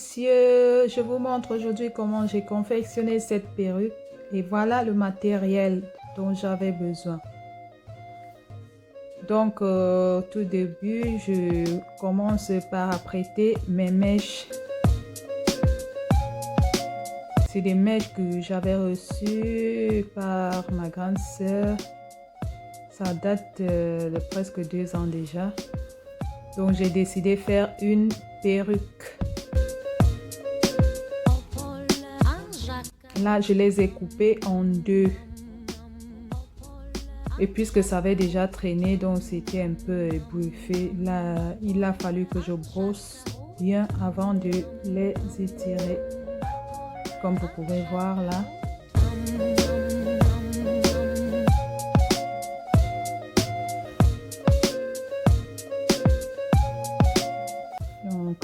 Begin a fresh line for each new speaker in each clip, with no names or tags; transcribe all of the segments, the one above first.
messieurs, je vous montre aujourd'hui comment j'ai confectionné cette perruque et voilà le matériel dont j'avais besoin. Donc, tout début, je commence par apprêter mes mèches. C'est des mèches que j'avais reçues par ma grande sœur. Ça date de presque 2 ans déjà. Donc, j'ai décidé de faire une perruque. Là, je les ai coupées en 2. Et puisque ça avait déjà traîné, donc c'était un peu ébouffé, là, il a fallu que je brosse bien avant de les étirer. Comme vous pouvez voir là. Donc,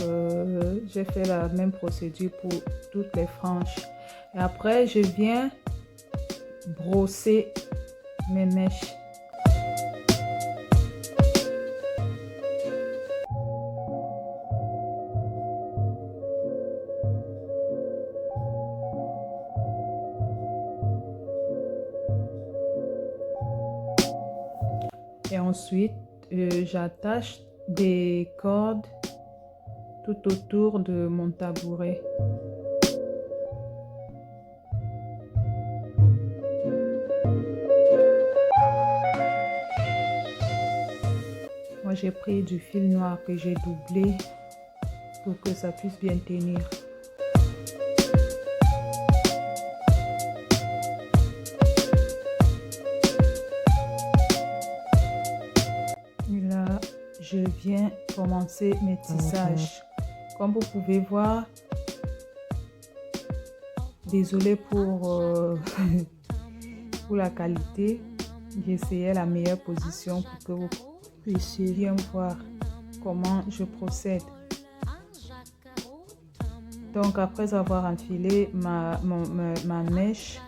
j'ai fait la même procédure pour toutes les franges. Et après, je viens brosser mes mèches. Et ensuite, j'attache des cordes tout autour de mon tabouret. Moi, j'ai pris du fil noir que j'ai doublé pour que ça puisse bien tenir. Et là, je viens commencer mes tissages. Comme vous pouvez voir, désolé pour la qualité. J'essayais la meilleure position pour que vous puissiez bien voir comment je procède. Donc après avoir enfilé ma mèche,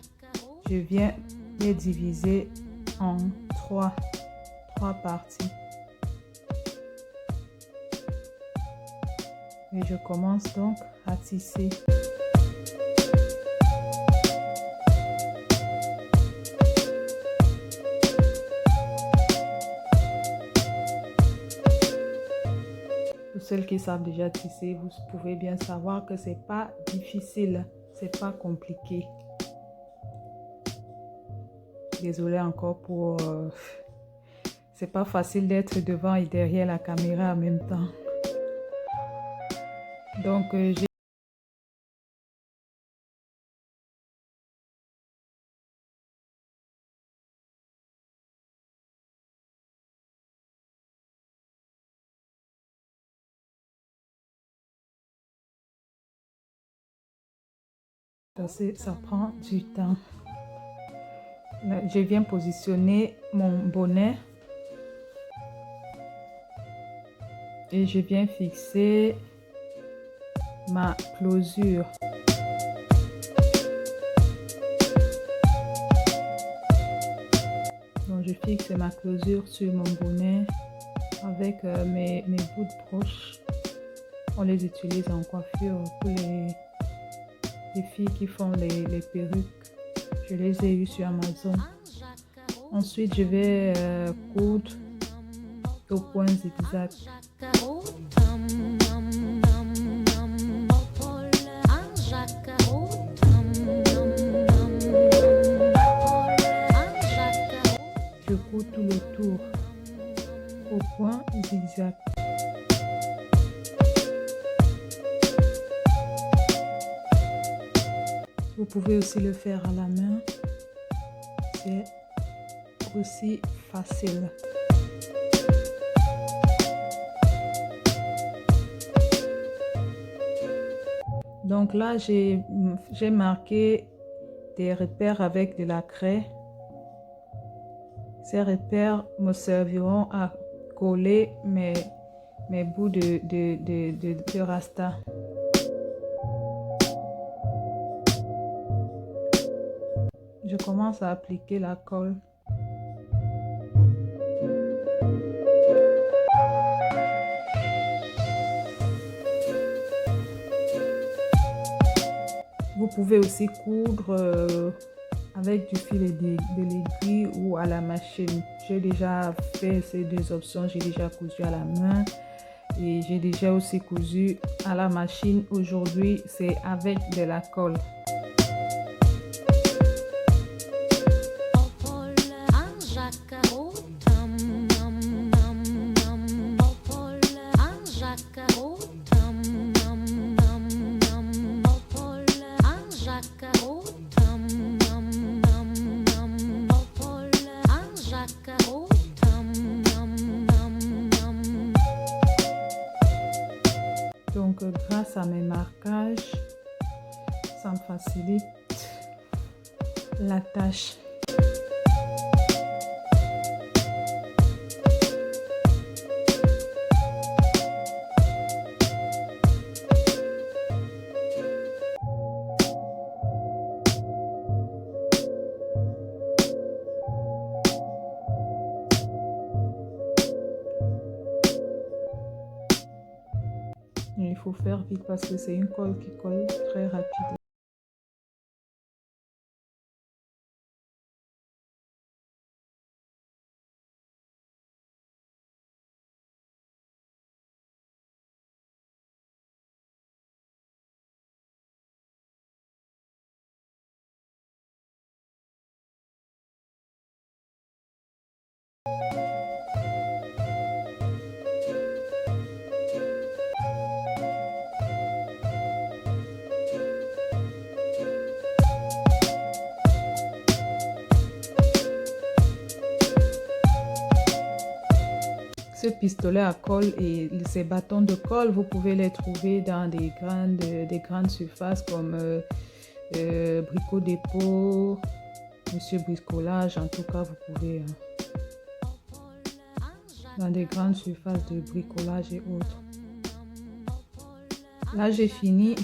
je viens les diviser en trois parties. Et je commence donc à tisser. Pour celles qui savent déjà tisser, vous pouvez bien savoir que c'est pas difficile, c'est pas compliqué. Désolée encore pour... c'est pas facile d'être devant et derrière la caméra en même temps. Donc, j'ai... Ça prend du temps. Je viens positionner mon bonnet et je viens fixer ma closure. Donc je fixe ma closure sur mon bonnet avec mes bouts de broche. On les utilise en coiffure pour les filles qui font les perruques. Je les ai eues sur Amazon. Ensuite, je vais coudre au point zigzag. Je couds tout le tour au point zigzag. Vous pouvez aussi le faire à la main. C'est aussi facile. Donc là, j'ai marqué des repères avec de la craie. Ces repères me serviront à coller mes bouts de rasta. Je commence à appliquer la colle. Vous pouvez aussi coudre avec du fil de l'aiguille ou à la machine. J'ai déjà fait ces deux options. J'ai déjà cousu à la main et j'ai déjà aussi cousu à la machine. Aujourd'hui, c'est avec de la colle. Donc, grâce à mes marquages, ça me facilite la tâche. Il faut faire vite parce que c'est une colle qui colle très rapide. Ce pistolet à colle et ces bâtons de colle, vous pouvez les trouver dans des grandes surfaces comme Brico Dépôt, Monsieur Bricolage. En tout cas, vous pouvez dans des grandes surfaces de bricolage et autres. Là, j'ai fini.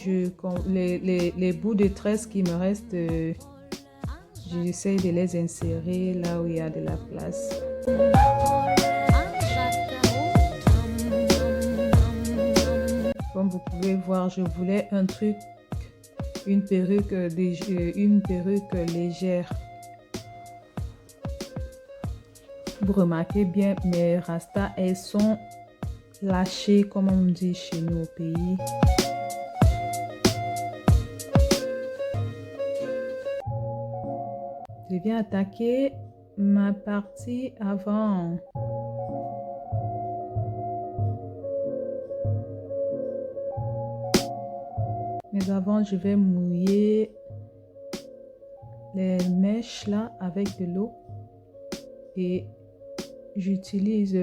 Les bouts de tresse qui me restent, j'essaie de les insérer là où il y a de la place. Comme vous pouvez voir, je voulais un truc, une perruque légère. Vous remarquez bien, mes rastas, elles sont lâchées, comme on dit chez nous au pays. Je viens attaquer ma partie avant. Mais avant, je vais mouiller les mèches là avec de l'eau et j'utilise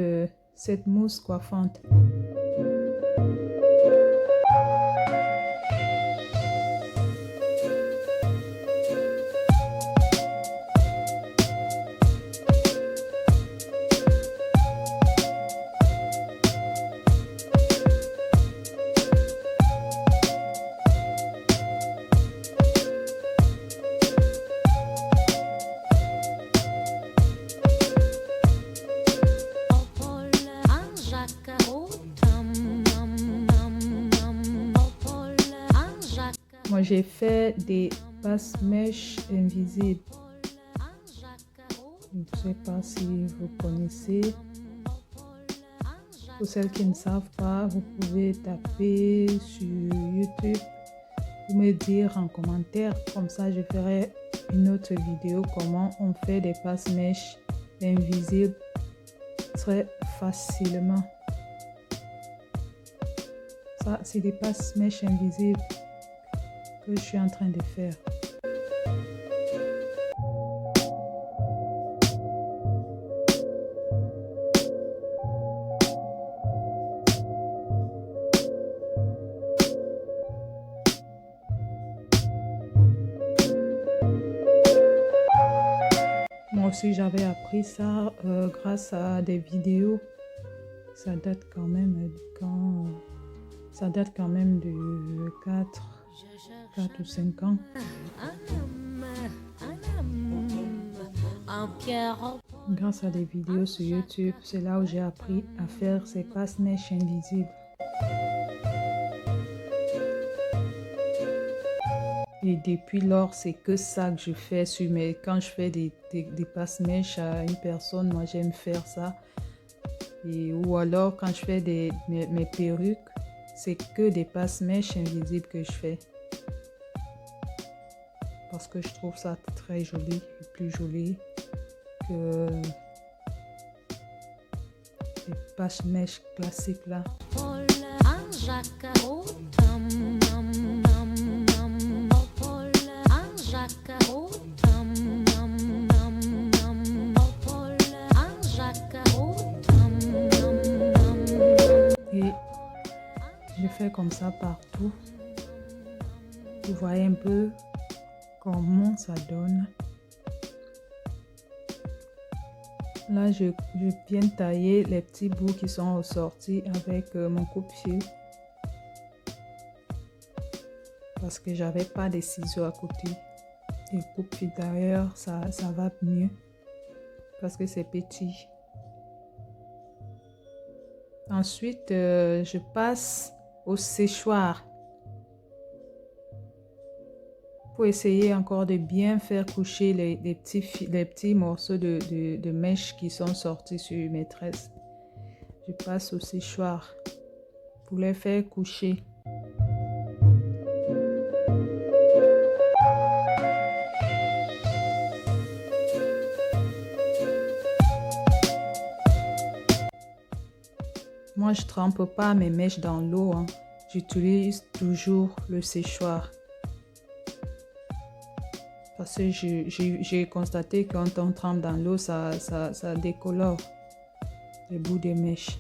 cette mousse coiffante. Moi, j'ai fait des passe-mèches invisibles. Je ne sais pas si vous connaissez. Pour celles qui ne savent pas, vous pouvez taper sur YouTube ou me dire en commentaire. Comme ça, je ferai une autre vidéo comment on fait des passe-mèches invisibles très facilement. Ça, c'est des passe-mèches invisibles que je suis en train de faire. Moi aussi, j'avais appris ça grâce à des vidéos. Ça date quand même de 4 ou 5 ans. Grâce à des vidéos sur YouTube, c'est là où j'ai appris à faire ces passe-mèches invisibles. Et depuis lors, c'est que ça que je fais quand je fais des passe-mèches à une personne, moi j'aime faire ça. Ou alors quand je fais mes perruques, c'est que des passe-mèches invisibles que je fais. Parce que je trouve ça très joli, plus joli que les passe-mèches classiques là. Et je fais comme ça partout. Vous voyez un peu comment ça donne. Là, je viens de tailler les petits bouts qui sont ressortis avec mon coupe-fil. Parce que j'avais pas de ciseaux à côté. Et coupe-fil d'ailleurs, ça va mieux. Parce que c'est petit. Ensuite, je passe au séchoir. Pour essayer encore de bien faire coucher les petits morceaux de mèche qui sont sortis sur mes tresses. Je passe au séchoir pour les faire coucher. Moi, je trempe pas mes mèches dans l'eau. Hein. J'utilise toujours le séchoir. Parce que j'ai constaté que quand on trempe dans l'eau, ça décolore les bouts de mèches.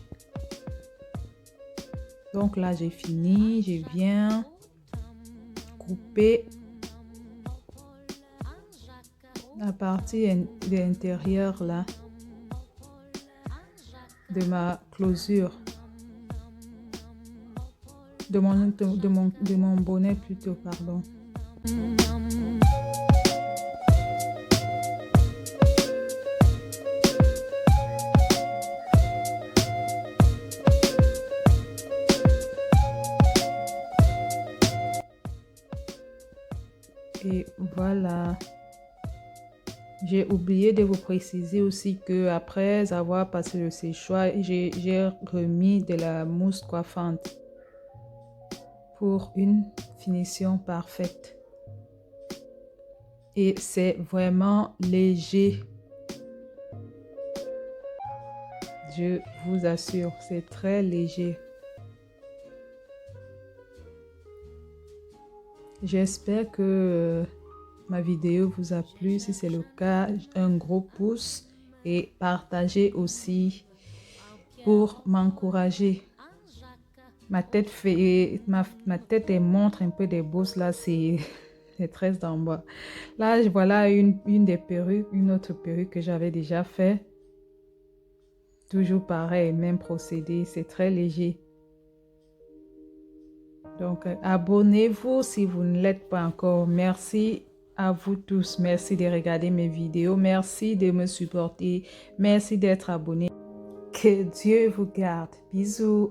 Donc là, j'ai fini. Je viens couper la partie de l'intérieur là de ma closure. De mon bonnet plutôt, pardon. Et voilà. J'ai oublié de vous préciser aussi que après avoir passé le séchoir, j'ai remis de la mousse coiffante pour une finition parfaite. Et c'est vraiment léger. Je vous assure, c'est très léger. J'espère que ma vidéo vous a plu. Si c'est le cas, un gros pouce et partagez aussi pour m'encourager. Ma tête montre un peu des bosses là, c'est tresses d'en bas. Là, voilà une des perruques, une autre perruque que j'avais déjà fait. Toujours pareil, même procédé, c'est très léger. Donc, abonnez-vous si vous ne l'êtes pas encore. Merci à vous tous. Merci de regarder mes vidéos. Merci de me supporter. Merci d'être abonné. Que Dieu vous garde. Bisous.